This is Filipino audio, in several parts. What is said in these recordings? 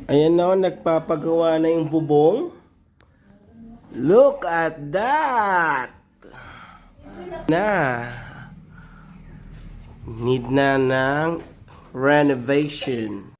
Ayan na, nagpapagawa na yung bubong. Look at that! Na. Need na ng renovation.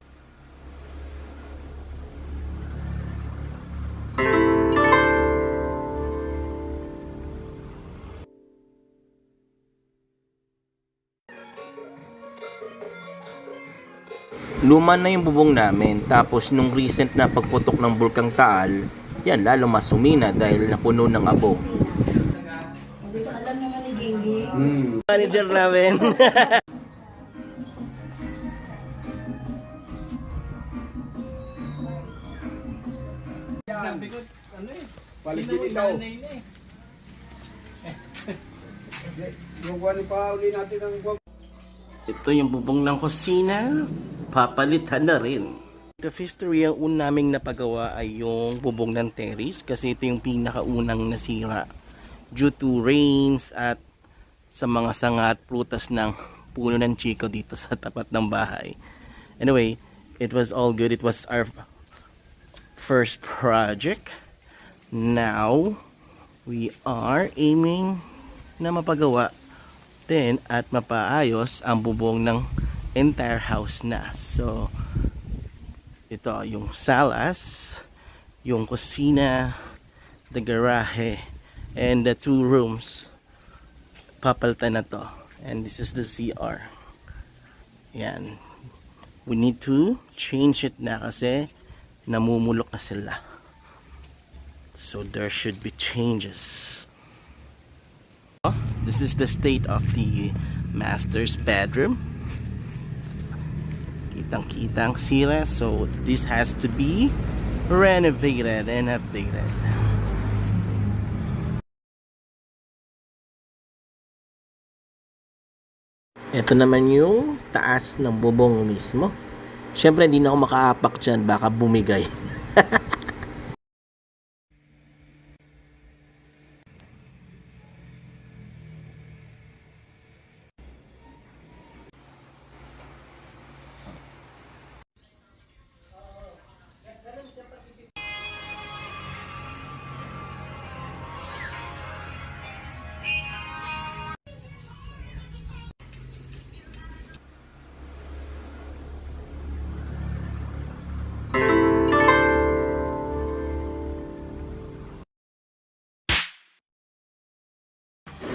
Luma na yung bubong namin, tapos nung recent na pagputok ng Bulkang Taal, yan lalo mas sumina dahil napuno ng abo. Hindi ko alam naman ni Gingging. Manager namin. Sabi ko, ano eh, paligid ikaw. Yung wali pa uli natin ang buwag. Ito yung bubong ng kusina. Papalitan na rin. The history, ang una naming napagawa ay yung bubong ng terrace kasi ito yung pinakaunang nasira due to rains at sa mga sanga at prutas ng puno ng chiko dito sa tapat ng bahay. Anyway, it was all good. It was our first project. Now, we are aiming na mapagawa din at mapaayos ang bubong ng entire house na. So, ito yung salas, yung kusina, the garage, and the 2 rooms. Papalitan na to. And this is the CR. Yan. We need to change it na kasi namumulok na sila. So, there should be changes. This is the state of the master's bedroom. Kitang-kitang sila. So this has to be renovated and updated. Ito naman yung taas ng bubong mismo. Siyempre hindi na ako makaapak dyan, baka bumigay.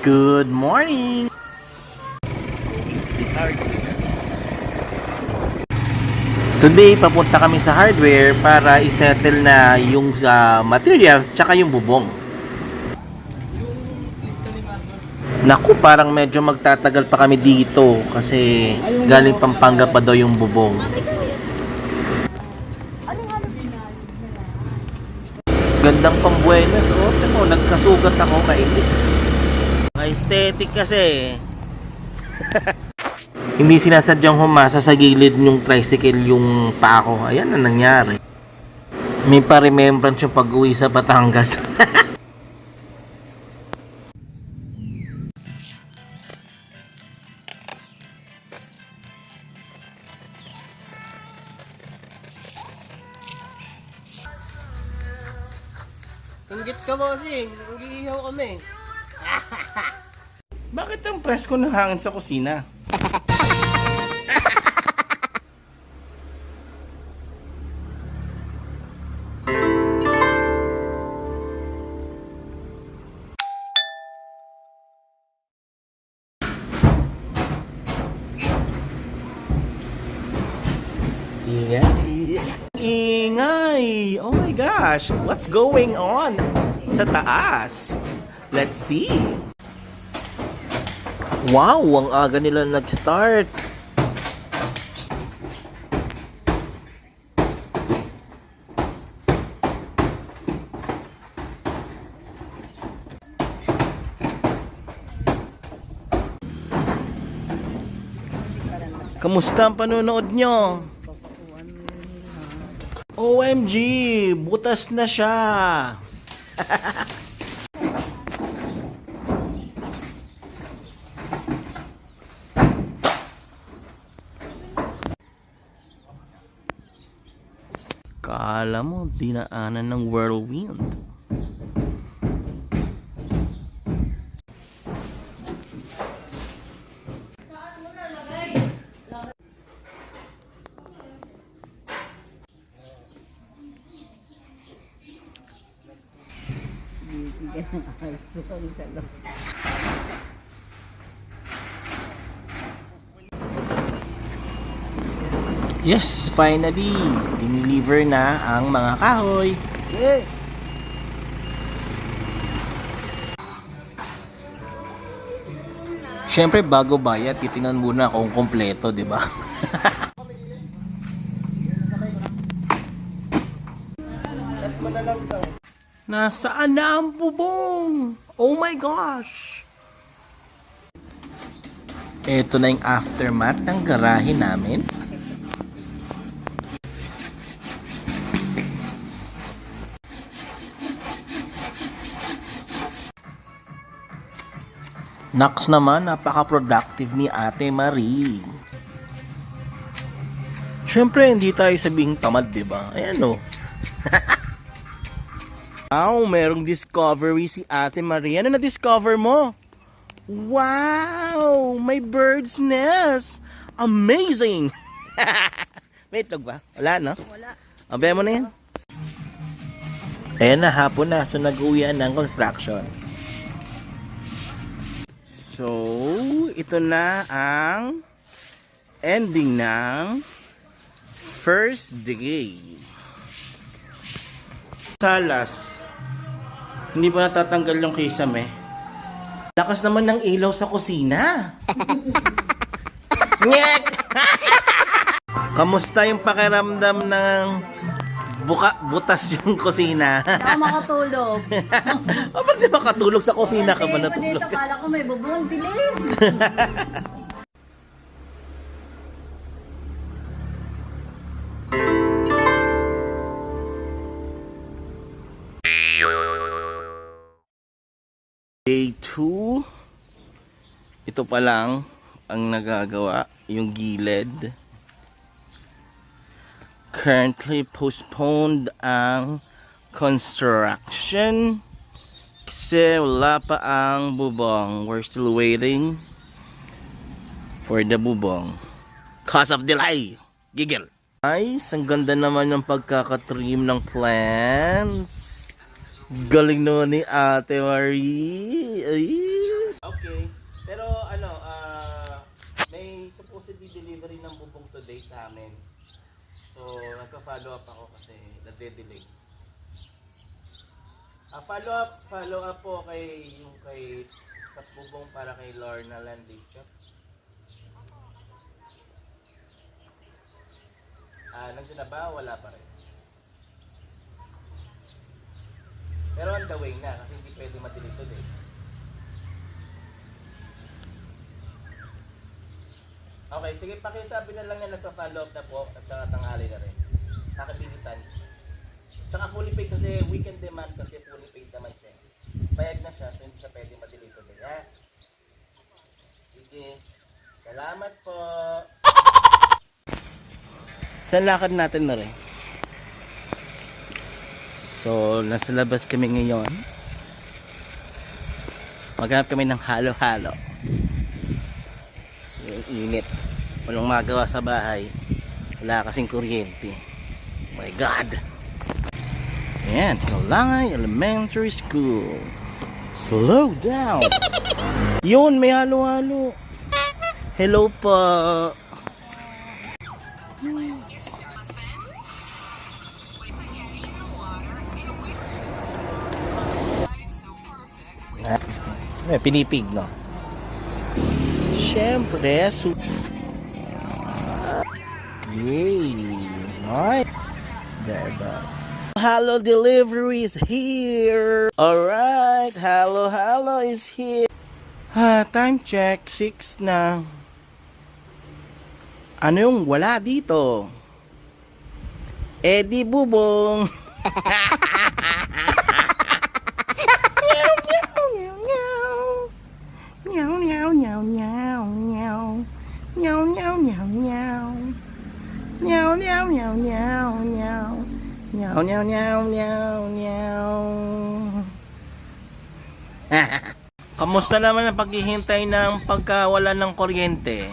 Good morning! Today, papunta kami sa hardware para isettle na yung materials tsaka yung bubong. Naku, parang medyo magtatagal pa kami dito kasi galing Pampanga pa daw yung bubong. Gandang pambuenas, oh, mo, nagkasugat ako kainis. Aesthetic kasi. Hindi sinasadyang humasa sa gilid yung tricycle yung pako. Ayan na nangyari. May pa-remembrance yung pag-uwi sa Batangas. Inggit ka, bossing. Nag-iihaw kami. Bakit ang presko ng hangin sa kusina? Ingay! Ingay! Oh my gosh! What's going on sa taas? Let's see! Wow! Ang aga nila nag-start! Kamusta ang panonood nyo? OMG! Butas na siya! Kala mo, dinaanan ng whirlwind. Bibigyan ng aso ang salok. Yes, finally, dineliver na ang mga kahoy. Yay! Siyempre, bago bayad, titingnan muna kung kompleto, di ba? Nasaan na ang bubong? Oh my gosh! Ito na yung aftermath ng garahe namin. Naks naman, napaka-productive ni Ate Marie. Siyempre, hindi tayo sabing tamad, di ba? Ayan o. Wow, merong discovery si Ate Marie. Ano na-discover mo? Wow, may bird's nest. Amazing. May itlog ba? Wala, no? Wala. Abaya mo na yan. Ayan na, hapon na. So, nag-uwian ng construction. So, ito na ang ending ng first day. Salas, hindi pa natatanggal yung kisame. Lakas naman ng ilaw sa kusina. Nyek! Kamusta yung pakiramdam ng butas yung kusina? Ako makatulog. Ba't di makatulog sa kusina ka ba Tingin ko natulog? dito, kala ko may bubong. Dilim. Day 2. Ito pa lang ang nagagawa, yung gilid. Currently postponed ang construction kasi wala pa ang bubong. We're still waiting for the bubong. Cause of delay. Giggle. Nice, ang ganda naman ng pagkakatrim ng plants. Galing naman ni Ate Marie. Ay. Okay. Pero ano, may supposedly delivery ng bubong today sa amin. So, nagpa-follow up ako kasi nade-delay. Follow up po kay sa bubong para kay Lorna Landing Shop. Nandiyan na ba? Wala pa rin. Pero on the way na kasi hindi pwede madilig today. Okay, sige, pakisabi na lang yan, nagpa-follow up na po at saka tanghali na rin. Nakabilisan. Tsaka fully paid kasi weekend demand kasi fully paid naman siya. Bayad na siya so hindi siya pwede ma-delay today. Ha? Sige. Salamat po. Saan lakad natin na rin? So, nasa labas kami ngayon. Maghanap kami ng halo-halo. So, init. Walang magawa sa bahay. Wala kasing kuryente. Oh my God! Ayan, Kalangay Elementary School. Slow down! Yun, may halo-halo. Hello po! Pinipig, no? Siyempre, yay! Nice! Diba? Hello delivery is here! Alright, hello is here! Time check, 6 na. Ano yung wala dito? Eddie Bubong! Meow meow meow meow meow meow meow meow meow meow meow meow meow meow Meow, meow, meow, meow, meow. Kamusta naman ang paghihintay ng pagkawala ng kuryente?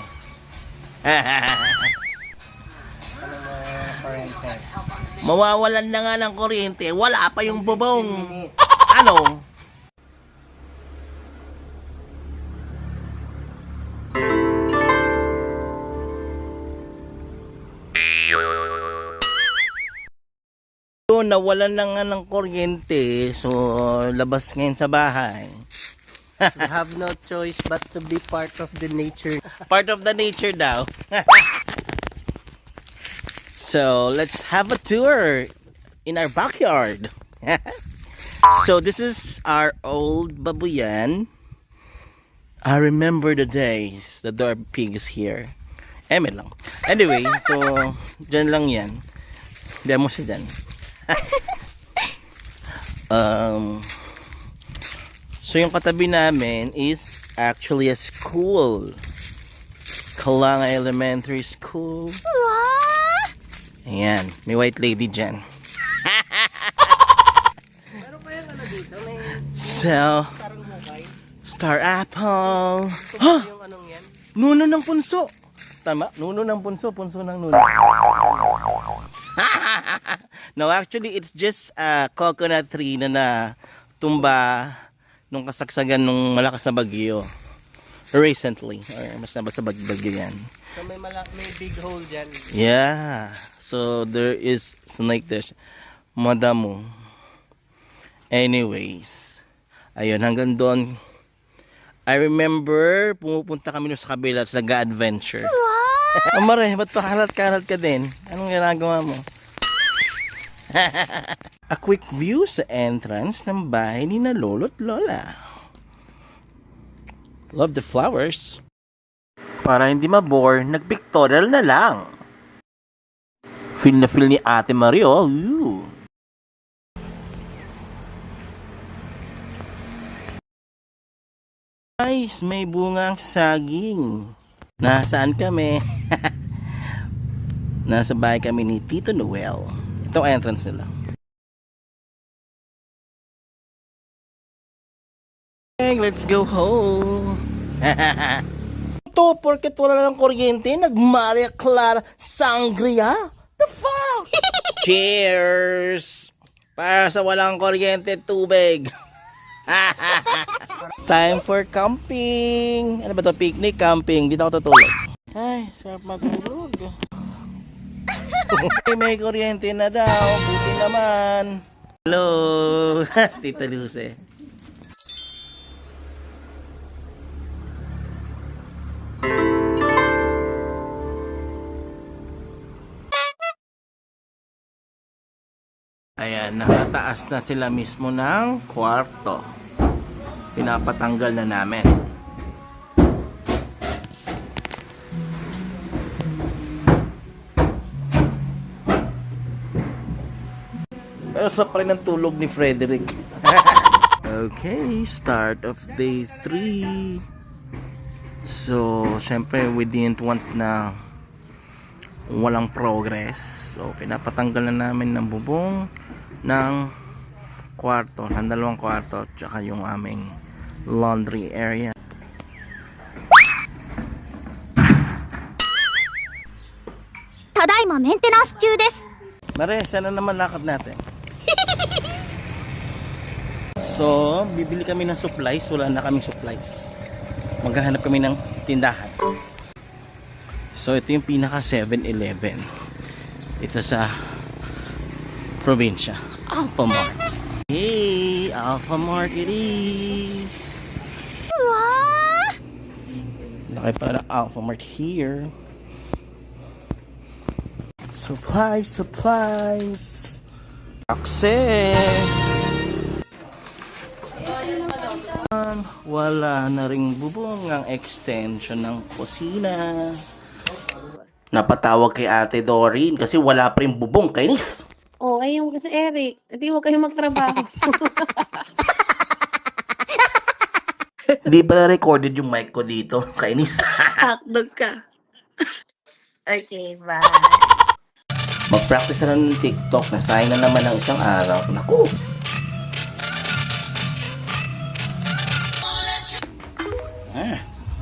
Mawawalan na nga ng kuryente, wala pa yung bubong. Ano? So, nawalan na nga ng kuryente, so labas ngayon sa bahay. We have no choice but to be part of the nature. Part of the nature daw. So, let's have a tour in our backyard. So, this is our old babuyan. I remember the days the door pig is here. Eme lang. Anyway, so, dyan lang yan. Diyan mo siya dyan. So, yung katabi namin is actually a school. Kalanga Elementary School. Ayan, may white lady dyan. So, Star Apple. Huh? Yung anong yan? Nuno ng punso. Tama? Nuno ng punso. Punso ng nuno. No, actually, it's just a coconut tree na tumba nung kasagsagan nung malakas na bagyo. Recently. Or mas na sa bagyo yan. So may big hole dyan. Yeah. So, there is snake there. Madamo. Anyways. Ayun, hanggang doon. I remember, pumupunta kami sa kabila sa nag-adventure. Amare, ba't pa kalat-kalat ka din? Anong ginagawa mo? A quick view sa entrance ng bahay ni na lolo't lola. Love the flowers. Para hindi mabore, nag-pictorial na lang. Feel na feel ni Ate Mario. Ooh. Guys, may bungang saging. Nasaan kami? Nasa bahay kami ni Tito Noel. Ito ang entrance nila. Hey, let's go home. Ito, porket wala ng kuryente, nag-Maria Clara Sangria? The fuck? Cheers! Para sa walang kuryente, tubig. Time for camping. Ano ba to? Picnic, camping. Dito ako tutulog. Ay, sarap matulog. May kuryente na daw. Buti naman. Hello. Tita Luce. Ayan, nakataas na sila mismo ng kwarto. Pinapatanggal na namin. Pero sa pa rin ang tulog ni Frederick. Okay, start of day 3. So, syempre we didn't want na walang progress. So, pinapatanggal na namin ng bubong ng kwarto, ng dalawang kwarto, tsaka yung aming laundry area. Tadaima maintenance 中です。 Mare, sana naman lakad natin. So, bibili kami ng supplies. Wala na kaming supplies. Maghahanap kami ng tindahan. So, ito yung pinaka 7-Eleven. Ito sa probinsya. Alphamart. Hey, Alphamart it is. Laki pala Alphamart here. Supplies. Access. Wala na ring bubong ang extension ng kusina. Napatawag kay Ate Doreen kasi wala pa rin bubong. Kainis. Oh, ay yung si Eric. Hindi huwag kayong magtrabaho. Di pala recorded yung mic ko dito. Kainis. Hotdog ka. Okay, bye. Mag-practice na ng TikTok. Nasayang na naman ng isang araw. Naku!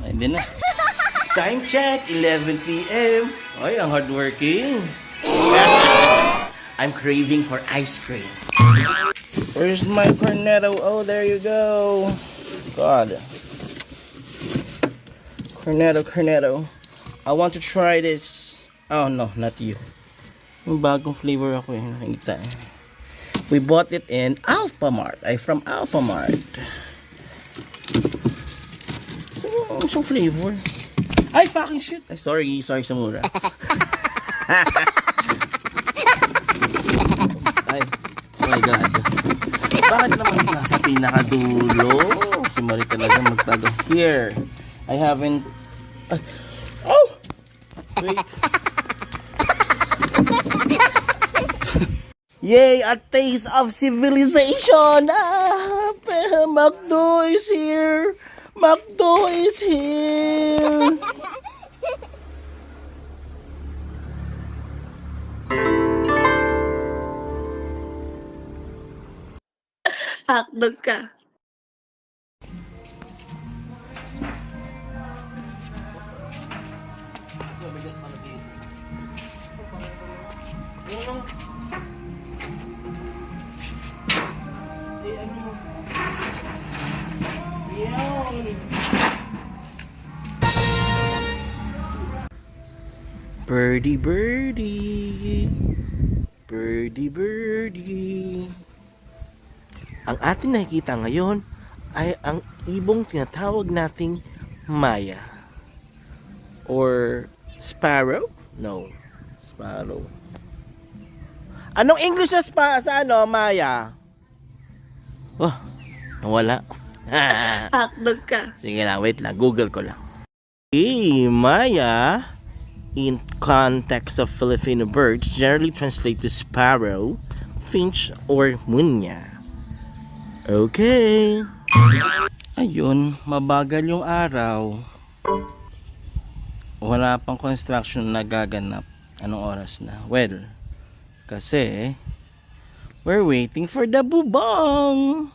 Hindi na. Time check, 11 p.m. Ay, ang hardworking. I'm craving for ice cream. Where's my cornetto? Oh, there you go. God. Cornetto. I want to try this. Oh, no, not you. Yung bagong flavor ako eh. Nakikita eh. We bought it in Alphamart. From Alphamart. So flavor. Ay, fucking shit. Ay, sorry sa mura. Ay, oh my God. Bakit naman nasa pinakadulo? Si Marie talaga magtago. Here, I haven't... Oh! Wait. Yay! A taste of civilization! McDo is here! McDo is here! Hotdog ka. Birdie, birdie. Birdie, birdie. Ang ating nakikita ngayon ay ang ibong tinatawag nating Maya. Or sparrow? No. Sparrow. Anong English sa ano, Maya? Oh, nawala. Hotdog ka. Sige lang, wait lang. Google ko lang. Hey, Maya, in context of Filipino birds, generally translate to sparrow, finch, or munya. Okay. Ayun, mabagal yung araw. Wala pang construction na gaganap. Anong oras na? Well, kasi we're waiting for the bubong.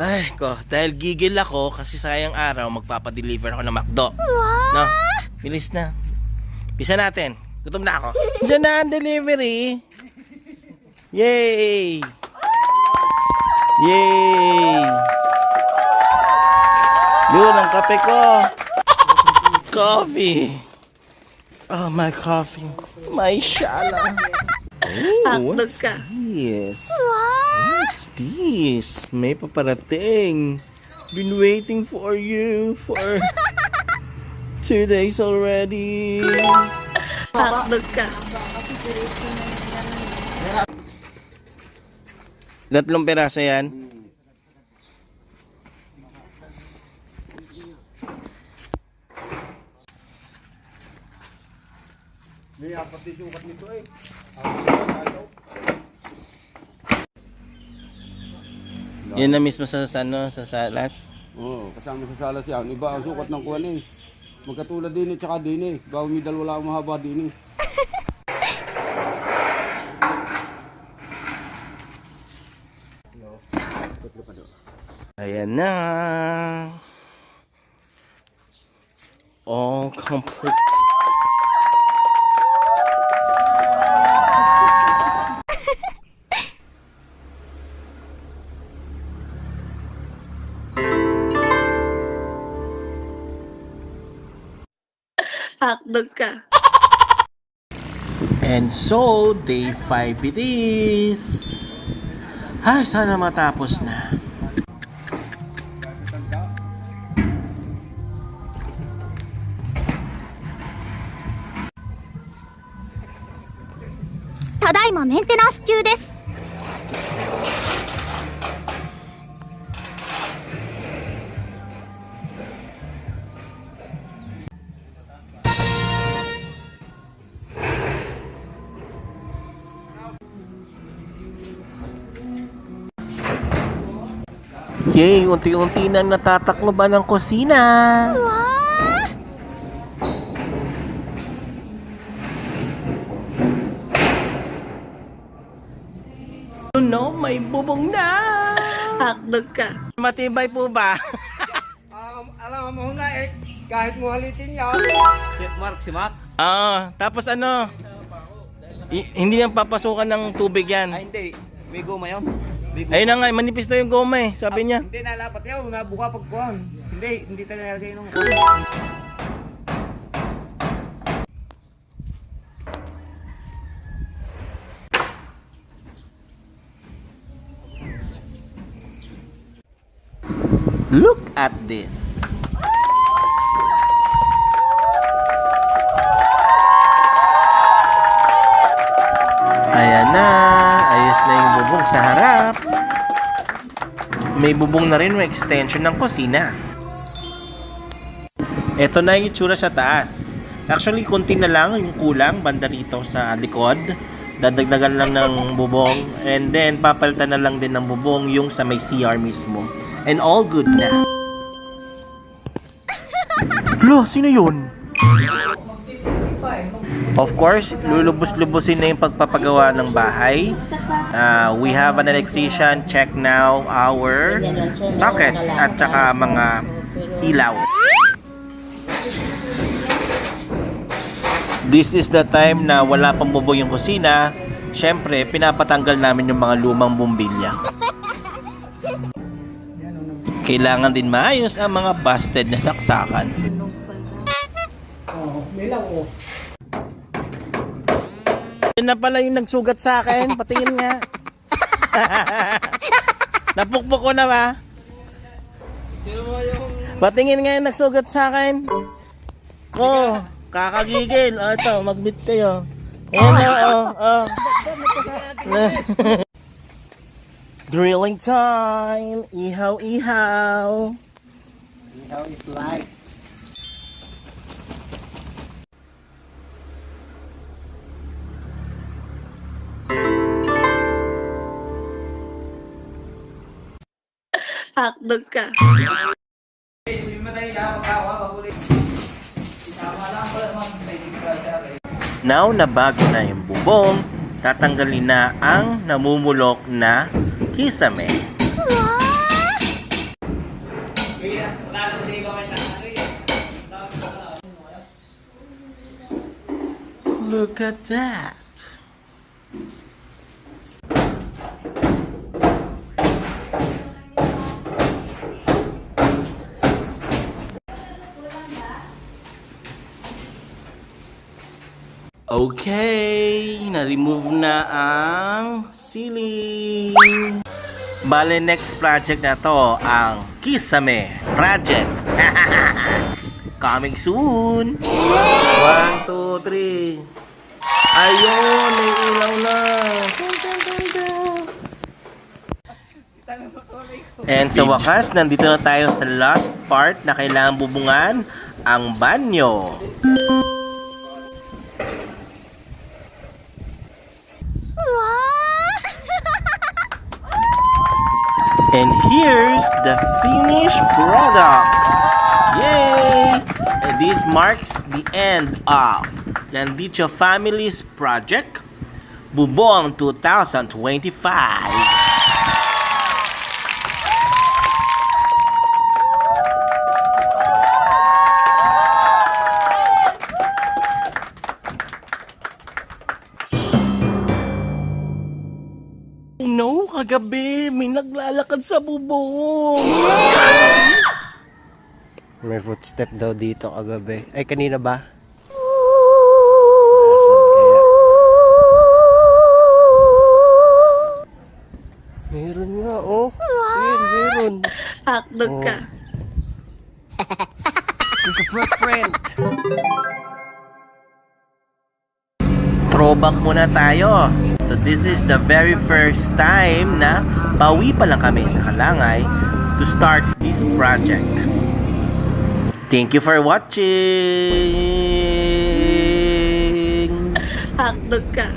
Ay ko, dahil gigil ako kasi sayang araw magpapadeliver ako ng McDo. No, bilis na. Bisa natin. Gutom na ako. Diyan na ang delivery. Yay! Yay! Yun ang kape ko. Coffee. Oh, my coffee. My shala. Oh, Hotdog ka. yes. What's this? May paparating. Been waiting for you for 2 days already. Hotdog ka. Tatlong peraso yan. May apat din sukat nito eh. Yan na mismo sa salas. Oo, kasama sa salas yan. Iba ang sukat ng kuwan eh. Magkatulad din eh, tsaka din eh. Bawang midal wala akong mahaba din eh. Ayan na. All complete. Hotdog ka. And so, day 5 it is. Ay, sana matapos na. Tadaima maintenance 中です。 Yay, unti-unti na natatakloban ng kusina. No, may bubong na! Hakdog ka. Matibay po ba? Alam mo na eh, kahit mo halitin yan. Si Mark. Tapos ano? Hindi yan papasukan ng tubig yan. Hindi. May goma yun. Ayun na nga, manipis na yung goma eh, sabi niya. Hindi nalapat yun, nabuka pagkuhan. Hindi tayo nalagay nung... Look at this. Ayan na, ayos na yung bubong sa harap. May bubong na rin, may extension ng kusina. Ito na yung itsura sa taas. Actually, konti na lang yung kulang banda rito sa likod. Dadagdagan lang ng bubong. And then, papalitan na lang din ng bubong yung sa may CR mismo. And all good na. Lo, sino yun? Of course, lulubos-lubusin na yung pagpapagawa ng bahay. We have an electrician. Check now our sockets at saka mga ilaw. This is the time na wala pang bubong yung kusina. Siyempre, pinapatanggal namin yung mga lumang bumbilya. Kailangan din maayos ang mga busted na saksakan. Yun na pala yung nagsugat sa akin. Patingin nga. Napukpok ko na ba? Patingin nga yung nagsugat sa akin. Oh, kakagigil. Ito, magbit kayo. Ayan na, Grilling time! Ihaw, ihaw! Ihaw is life. Hakdog ka. Now na bago na yung bubong, tatanggalin na ang namumulok na kisame. Look at that! Okay, na-remove na ang ceiling. Bale, next project na to, ang Kisame Project. Coming soon. 1, 2, 3. Ayun, may ilaw na. And sa wakas, nandito na tayo sa last part na kailangan bubungan, ang banyo. And here's the finished product. Yay! And this marks the end of Landicho Family's project, Bubong 2025. No, kagabi may naglalakad sa bubong. May footstep daw dito kagabi. Ay, kanina ba? Meron nga, oh. Meron. Hakdog ka. There's a footprint. Throwback muna tayo. So this is the very first time na pauwi pa lang kami sa Kalangay to start this project. Thank you for watching! Hakdog ka.